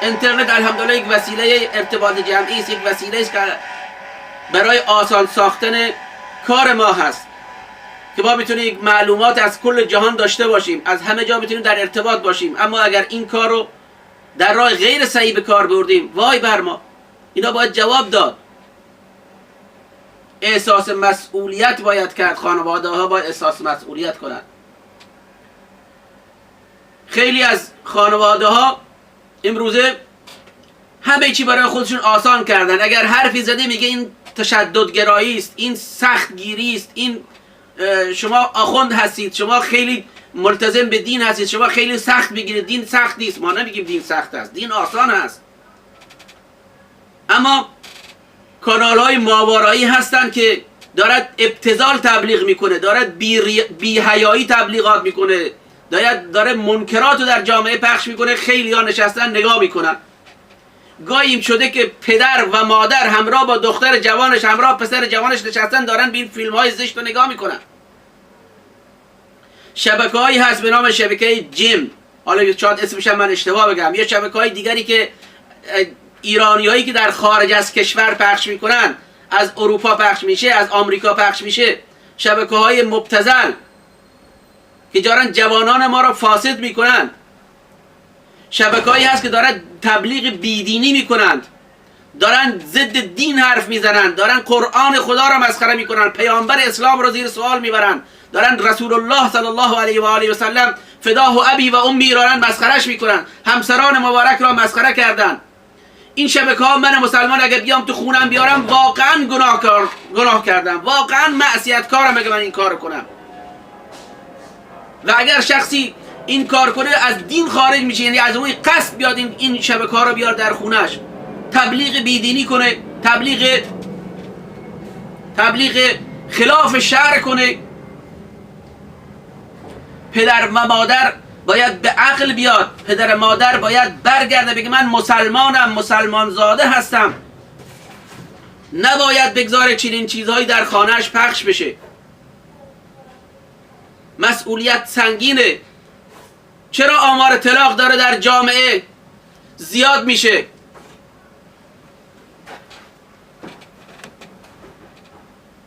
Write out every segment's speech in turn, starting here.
اینترنت الحمدلله یک وسیله ارتباط جمعی است، یک وسیله است که برای آسان ساختن کار ما هست که ما میتونیم معلومات از کل جهان داشته باشیم، از همه جا میتونیم در ارتباط باشیم. اما اگر این کار رو در راه غیر صحیح به کار بردیم، وای بر ما. اینا باید جواب داد. احساس مسئولیت باید کرد، خانواده ها باید احساس مسئولیت کنند. خیلی از خانواده ها امروزه همه چی برای خودشون آسان کردن. اگر حرفی زده میگه این تشددگرایی است، این سختگیری است، این شما آخوند هستید، شما خیلی ملتزم به دین هستید، شما خیلی سخت بگیرید. دین سخت نیست، ما نمیگیم دین سخت است، دین آسان است. اما کانال های ماورایی هستن که دارد ابتذال تبلیغ میکنه، دارد بی‌حیایی تبلیغات میکنه، داره منکرات رو در جامعه پخش میکنه. خیلی ها نشستن نگاه میکنن. گاهی شده که پدر و مادر همراه با دختر جوانش، همراه پسر جوانش نشستن دارن به این فیلم های زشت رو نگاه میکنن. شبکه هایی هست به نام شبکه جیم، حالا شاید اسمش من اشتباه بگم، یا شبکه های دیگری که ایرانی هایی که در خارج از کشور پخش میکنن، از اروپا پخش میشه، از آمریکا پخش میشه، شبکه های مبتذل که دارن جوانان ما را فاسد میکنن. شبکه هایی هست که دارن تبلیغ بیدینی میکنند، دارن ضد دین حرف میزنند، دارن قرآن خدا را مسخره میکنن، پیامبر اسلام را زیر سوال میبرن، دارن رسول الله صلی الله علیه و آله و سلم فداه ابی و امی را مسخرهش میکنن، همسران مبارک را مسخره کردن. این شبکه ها من مسلمان اگر بیام تو خونم بیارم واقعا گناه کردم، واقعا معصیت کارم اگر من این کار کنم. و اگر شخصی این کار کنه از دین خارج میشه، یعنی از اون قصد بیاد این شبکه ها رو بیار در خونش، تبلیغ بیدینی کنه، تبلیغ خلاف شرع کنه. پدر و مادر باید به عقل بیاد، پدر و مادر باید برگرده بگه من مسلمانم، مسلمان زاده هستم. نباید بگذاره چنین چیزهایی در خانهش پخش بشه. مسئولیت سنگینه. چرا آمار طلاق داره در جامعه زیاد میشه؟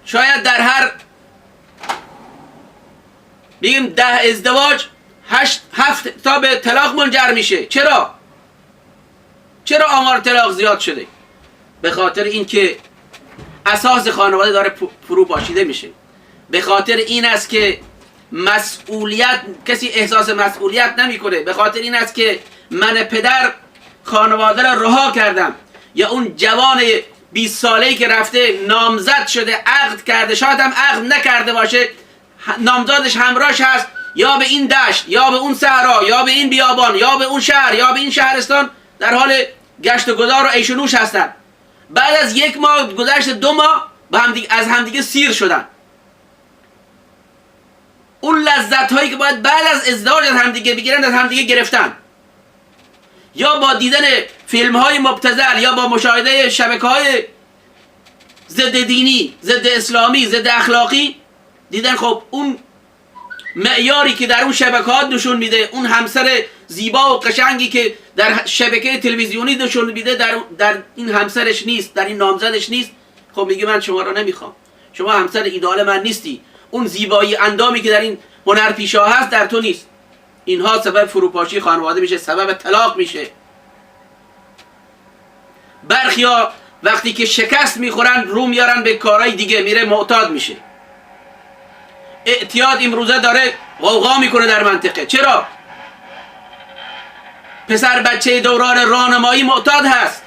شاید در هر بگیم 10 ازدواج 7 تا به طلاق منجر میشه. چرا آمار طلاق زیاد شده؟ به خاطر اینکه اساس خانواده داره فرو پاشیده میشه. به خاطر این است که مسئولیت، کسی احساس مسئولیت نمیکنه. به خاطر این است که من پدر خانواده را رها کردم، یا اون جوان 20 ساله‌ای که رفته نامزد شده، عقد کرده، شاید هم عقد نکرده باشه، نامزادش همراهش هست، یا به این دشت، یا به اون صحرا، یا به این بیابان، یا به اون شهر، یا به این شهرستان در حال گشت و گذار و عیش و نوش هستن. بعد از 1 ماه گذشت، 2 ماه از همدیگه سیر شدن. اون لذت هایی که باید بعد از ازدواج از همدیگه بگیرن از همدیگه گرفتن، یا با دیدن فیلم های مبتذل، یا با مشاهده شبکه های ضد دینی، ضد اسلامی، ضد اخلاقی دیدن. خب اون معیاری که در اون شبکه‌ها نشون میده، اون همسر زیبا و قشنگی که در شبکه تلویزیونی نشون میده، در این همسرش نیست، در این نامزدش نیست. خب میگه من شما رو نمیخوام، شما همسر ایدئال من نیستی، اون زیبایی اندامی که در این هنرپیشه هست در تو نیست. اینها سبب فروپاشی خانواده میشه، سبب طلاق میشه. برخیا وقتی که شکست میخورن رو میارن به کارهای دیگه، میره معتاد میشه. اعتیاد امروزه داره غوغا میکنه در منطقه. چرا؟ پسر بچه دوران راهنمایی معتاد هست.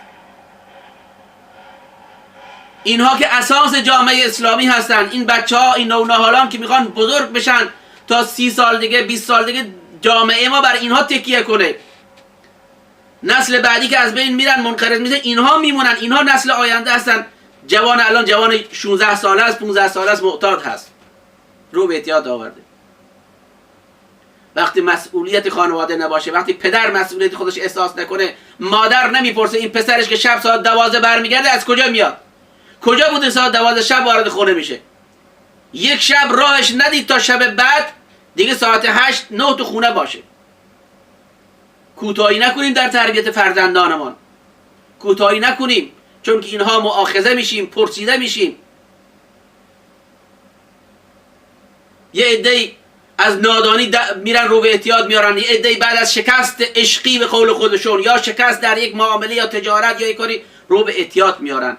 اینها که اساس جامعه اسلامی هستن، این بچه ها، این نونهالان که میخوان بزرگ بشن تا 30 سال دیگه، 20 سال دیگه جامعه ما بر اینها تکیه کنه. نسل بعدی که از بین میرن، منقرض میشن، اینها میمونن. اینها نسل آینده هستن. الان جوان 16 ساله است، 15 ساله است، معتاد هست، رو به اعتیاد آورده. وقتی مسئولیت خانواده نباشه، وقتی پدر مسئولیت خودش احساس نکنه، مادر نمیپرسه این پسرش که شب ساعت 12 برمیگرده از کجا میاد، کجا بوده ساعت 12 شب وارد خونه میشه. یک شب راهش ندید تا شب بعد دیگه ساعت 8 9 تو خونه باشه. کوتاهی نکنیم در تربیت فرزندانمان، کوتاهی نکنیم، چون که اینها مؤاخذه میشیم، پرسیده میشیم. یه عده‌ای از نادانی میرن رو به اعتیاد میارن، یه عده‌ای بعد از شکست عشقی به قول خودشون یا شکست در یک معامله یا تجارت یا یک کاری رو به اعتیاد میارن.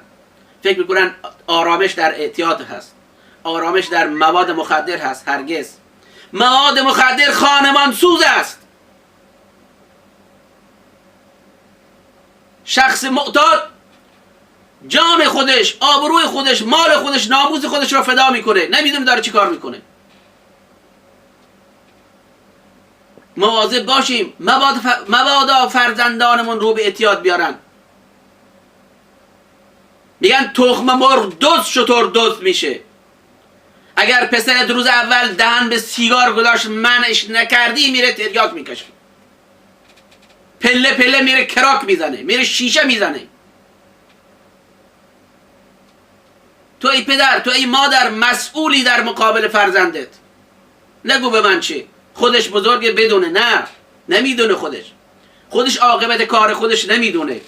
فکر میکنن آرامش در اعتیاد هست، آرامش در مواد مخدر هست. هرگز. مواد مخدر خانمان سوز است. شخص معتاد جان خودش، آبروی خودش، مال خودش، ناموس خودش رو فدا میکنه، نمیدونه داره چی کار میکنه. مواظب باشیم مبادا فرزندانمون رو به اعتیاد بیارن. میگن تخم مرغ دزد شتر دزد میشه. اگر پسرت روز اول دهن به سیگار گذاشت منعش نکردی، میره تریاک میکشه، پله پله میره کراک میزنه، میره شیشه میزنه. تو ای پدر، تو ای مادر مسئولی در مقابل فرزندت. نگو به من چه، خودش بزرگه بدونه. نه، نمیدونه. خودش عاقبت کار خودش نمیدونه.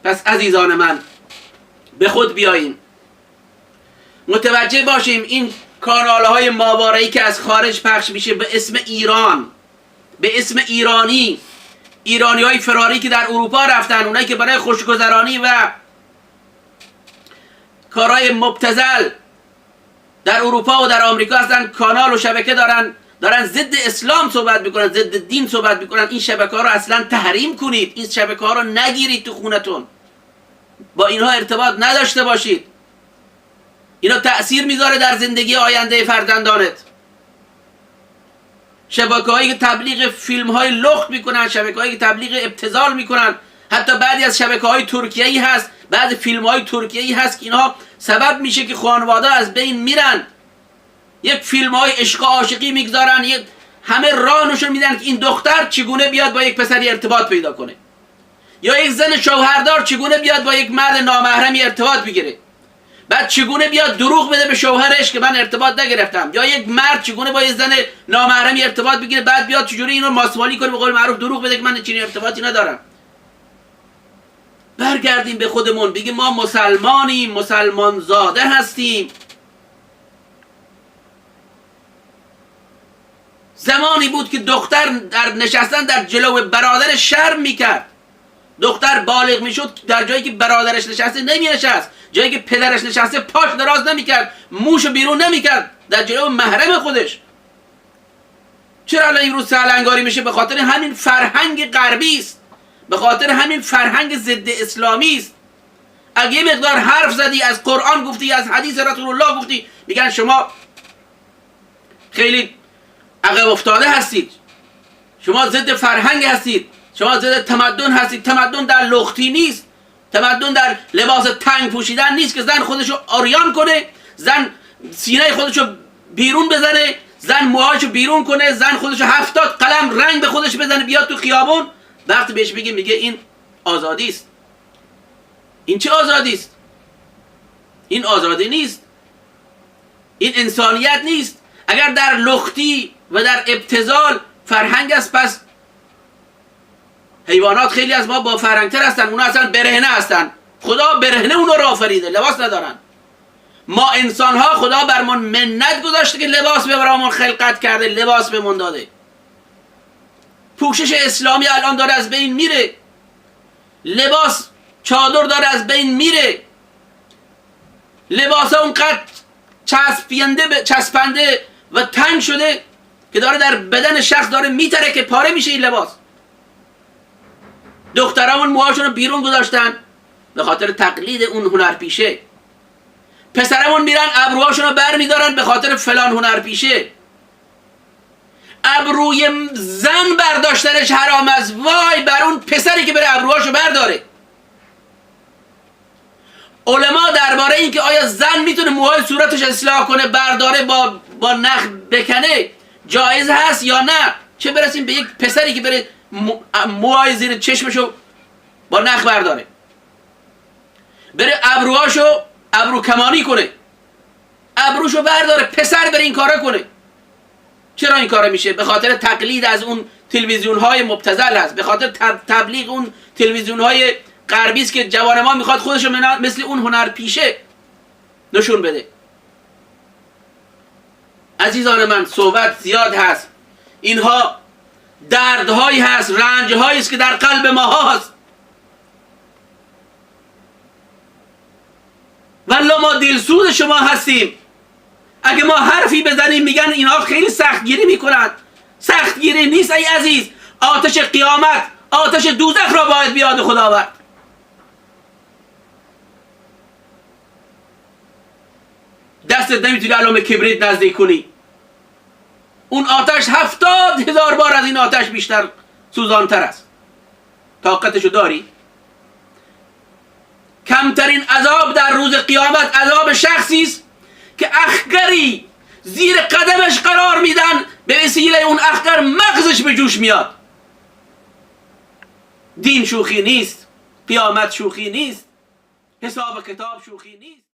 پس عزیزان من به خود بیاییم، متوجه باشیم این کانالهای ماورایی که از خارج پخش میشه به اسم ایران، به اسم ایرانی های فراری که در اروپا رفتن، اونایی که برای خوشگذرانی و کارهای مبتذل در اروپا و در آمریکا هستن، کانال و شبکه دارن ضد اسلام صحبت میکنن، ضد دین صحبت میکنن. این شبکه ها رو اصلا تحریم کنید، این شبکه ها رو نگیرید تو خونتون، با اینها ارتباط نداشته باشید. اینا تأثیر میذاره در زندگی آینده فرزندانت. شبکه هایی که تبلیغ فیلم های لخت میکنن، شبکه هایی که تبلیغ ابتذال میکنن، حتی بعضی از شبکه های ترکیه‌ای هست، بعضی فیلم های ترکیه‌ای هست که اینها سبب میشه که خانواده از بین میرن. یک فیلم های عشق و عاشقی میگذارن، همه راه نشون میدن که این دختر چگونه بیاد با یک پسری ارتباط پیدا کنه، یا یک زن شوهردار چگونه بیاد با یک مرد نامحرمی ارتباط بگیره، بعد چگونه بیاد دروغ بده به شوهرش که من ارتباط نگرفتم، یا یک مرد چگونه با یک زن نامحرمی ارتباط بگیره بعد بیاد چجوری اینو ماسمالی کنه، به قول معروف دروغ بده که من چنین ارتباطی ندارم. برگردیم به خودمون، بگیم ما مسلمانیم، مسلمان زاده هستیم. زمانی بود که دختر در نشستن در جلو برادرش شرم میکرد. دختر بالغ میشد در جایی که برادرش نشسته نمی نشست، جایی که پدرش نشسته پاش دراز نمیکرد، موشو بیرون نمیکرد در جلو محرم خودش. چرا الان امروز سهلنگاری میشه؟ به خاطر همین فرهنگ غربی است، به خاطر همین فرهنگ ضد اسلامی است. اگه یه مقدار حرف زدی، از قرآن گفتی، از حدیث رسول الله گفتی، میگن شما خیلی عقب افتاده هستید، شما ضد فرهنگ هستید، شما ضد تمدن هستید. تمدن در لختی نیست، تمدن در لباس تنگ پوشیدن نیست که زن خودشو آریان کنه، زن سینه خودشو بیرون بزنه، زن موهاشو بیرون کنه، زن خودشو 70 قلم رنگ به خودش بزنه بیاد تو خیابون. وقتی بهش میگه این آزادی است. این چه آزادی است؟ این آزادی نیست، این انسانیت نیست. اگر در لختی و در ابتذال فرهنگ است، پس حیوانات خیلی از ما با فرهنگتر هستن، اونا اصلا برهنه هستن. خدا برهنه اونا را آفریده، لباس ندارن. ما انسان ها خدا برمون منت گذاشته که لباس به برامون خلقت کرده، لباس بهمون داده. پوشش اسلامی الان داره از بین میره، لباس چادر داره از بین میره، لباس ها اونقدر چسبنده و تنگ شده که داره در بدن شخص داره میتره که پاره میشه این لباس. دخترامون موهاشون رو بیرون گذاشتن به خاطر تقلید اون هنرپیشه. پسرمون میرن ابروهاشون رو بر میدارن به خاطر فلان هنرپیشه. ابروی زن برداشتنش حرام است، وای بر اون پسری که بره ابروهاشو برداره. علما درباره این که آیا زن میتونه موهای صورتش اصلاح کنه، برداره با نخ بکنه، جایز هست یا نه، چه برسیم به یک پسری که بره موهای زیر چشمشو با نخ برداره، بره ابروهاشو ابرو کمانی کنه، ابروشو برداره، پسر بره این کارا کنه. چرا این کار میشه؟ به خاطر تقلید از اون تلویزیون های مبتذل است، به خاطر تبلیغ اون تلویزیون های غربی است که جوان ما میخواد خودش رو مثل اون هنرپیشه نشون بده. عزیزان من، صحبت زیاد هست، اینها دردهایی هست، رنجهایی است که در قلب ما هست. والله ما دلسوز شما هستیم. اگه ما حرفی بزنیم میگن اینها خیلی سختگیری میکنند. سختگیری نیست ای عزیز. آتش قیامت، آتش دوزخ را باید بیاد خدا آورد. دستت نمیتونی علامه کبریت نزدیک کنی. اون آتش 70,000 بار از این آتش بیشتر سوزانتر است. طاقتشو داری؟ کمترین عذاب در روز قیامت عذاب شخصی است که اخگری زیر قدمش قرار میدن، به وسیله اون اخگر مغزش به جوش میاد. دین شوخی نیست، قیامت شوخی نیست، حساب کتاب شوخی نیست.